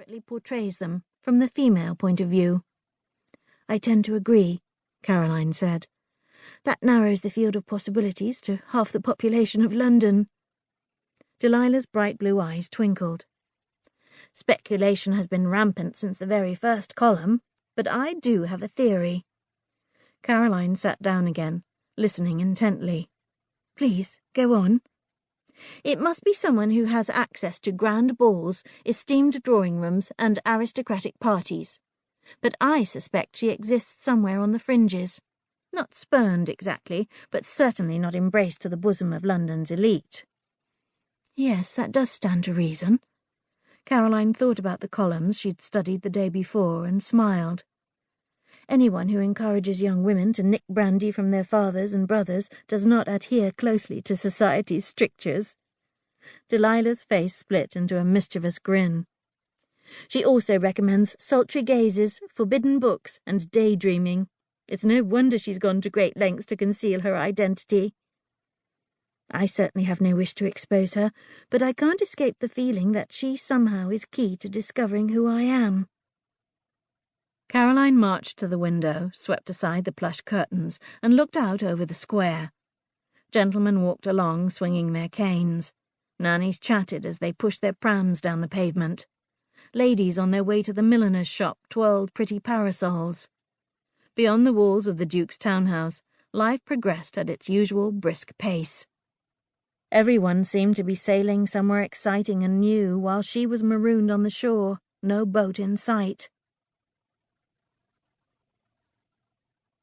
accurately portrays them from the female point of view. I tend to agree, Caroline said. That narrows the field of possibilities to half the population of London. Delilah's bright blue eyes twinkled. Speculation has been rampant since the very first column, but I do have a theory. Caroline sat down again, listening intently. Please, go on. It must be someone who has access to grand balls, esteemed drawing-rooms, and aristocratic parties. But I suspect she exists somewhere on the fringes. Not spurned exactly, but certainly not embraced to the bosom of London's elite. Yes, that does stand to reason. Caroline thought about the columns she'd studied the day before and smiled. Anyone who encourages young women to nick brandy from their fathers and brothers does not adhere closely to society's strictures. Delilah's face split into a mischievous grin. She also recommends sultry gazes, forbidden books, and daydreaming. It's no wonder she's gone to great lengths to conceal her identity. I certainly have no wish to expose her, but I can't escape the feeling that she somehow is key to discovering who I am. Caroline marched to the window, swept aside the plush curtains, and looked out over the square. Gentlemen walked along, swinging their canes. Nannies chatted as they pushed their prams down the pavement. Ladies on their way to the milliner's shop twirled pretty parasols. Beyond the walls of the Duke's townhouse, life progressed at its usual brisk pace. Everyone seemed to be sailing somewhere exciting and new, while she was marooned on the shore, no boat in sight.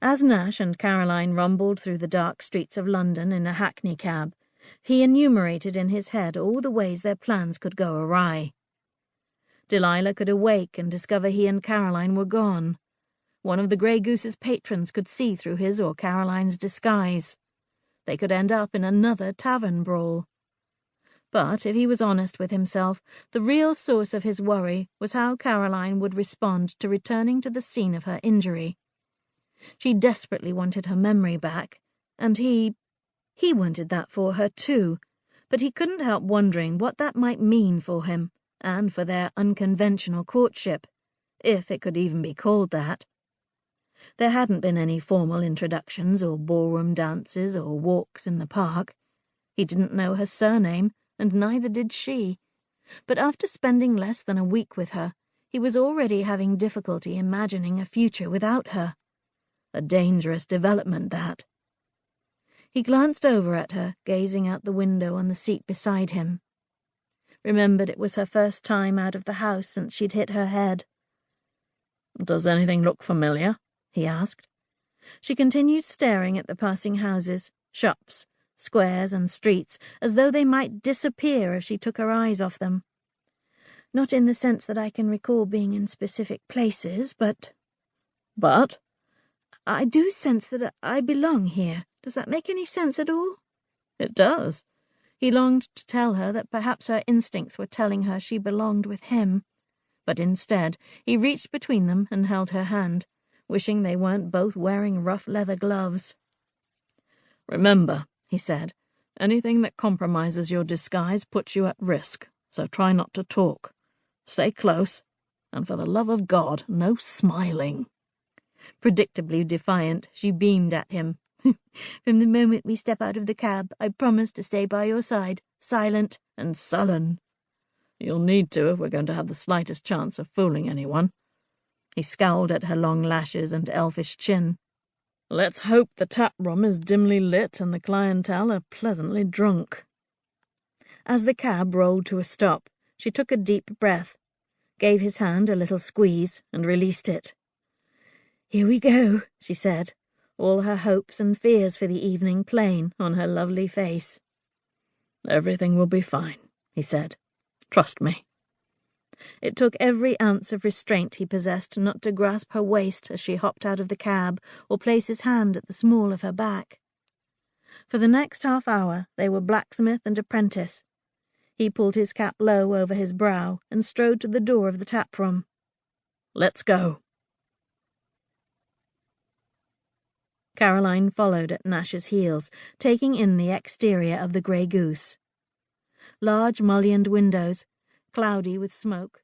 As Nash and Caroline rumbled through the dark streets of London in a hackney cab, he enumerated in his head all the ways their plans could go awry. Delilah could awake and discover he and Caroline were gone. One of the Grey Goose's patrons could see through his or Caroline's disguise. They could end up in another tavern brawl. But, if he was honest with himself, the real source of his worry was how Caroline would respond to returning to the scene of her injury. She desperately wanted her memory back, and he wanted that for her too, but he couldn't help wondering what that might mean for him, and for their unconventional courtship, if it could even be called that. There hadn't been any formal introductions or ballroom dances or walks in the park. He didn't know her surname, and neither did she. But after spending less than a week with her, he was already having difficulty imagining a future without her. A dangerous development, that. He glanced over at her, gazing out the window on the seat beside him. Remembered it was her first time out of the house since she'd hit her head. "Does anything look familiar?" he asked. She continued staring at the passing houses, shops, squares and streets, as though they might disappear if she took her eyes off them. Not in the sense that I can recall being in specific places, but... But? I do sense that I belong here. Does that make any sense at all? It does. He longed to tell her that perhaps her instincts were telling her she belonged with him, but instead he reached between them and held her hand, wishing they weren't both wearing rough leather gloves. "Remember," he said, "anything that compromises your disguise puts you at risk, so try not to talk. Stay close, and for the love of God, no smiling." Predictably defiant, she beamed at him. "From the moment we step out of the cab, I promise to stay by your side, silent and sullen." "You'll need to if we're going to have the slightest chance of fooling anyone." He scowled at her long lashes and elfish chin. "Let's hope the tap room is dimly lit and the clientele are pleasantly drunk." As the cab rolled to a stop, she took a deep breath, gave his hand a little squeeze, and released it. "Here we go," she said, all her hopes and fears for the evening plain on her lovely face. "Everything will be fine," he said. "Trust me." It took every ounce of restraint he possessed not to grasp her waist as she hopped out of the cab or place his hand at the small of her back. For the next half hour they were blacksmith and apprentice. He pulled his cap low over his brow and strode to the door of the tap room. "Let's go." Caroline followed at Nash's heels, taking in the exterior of the Grey Goose. Large mullioned windows, cloudy with smoke,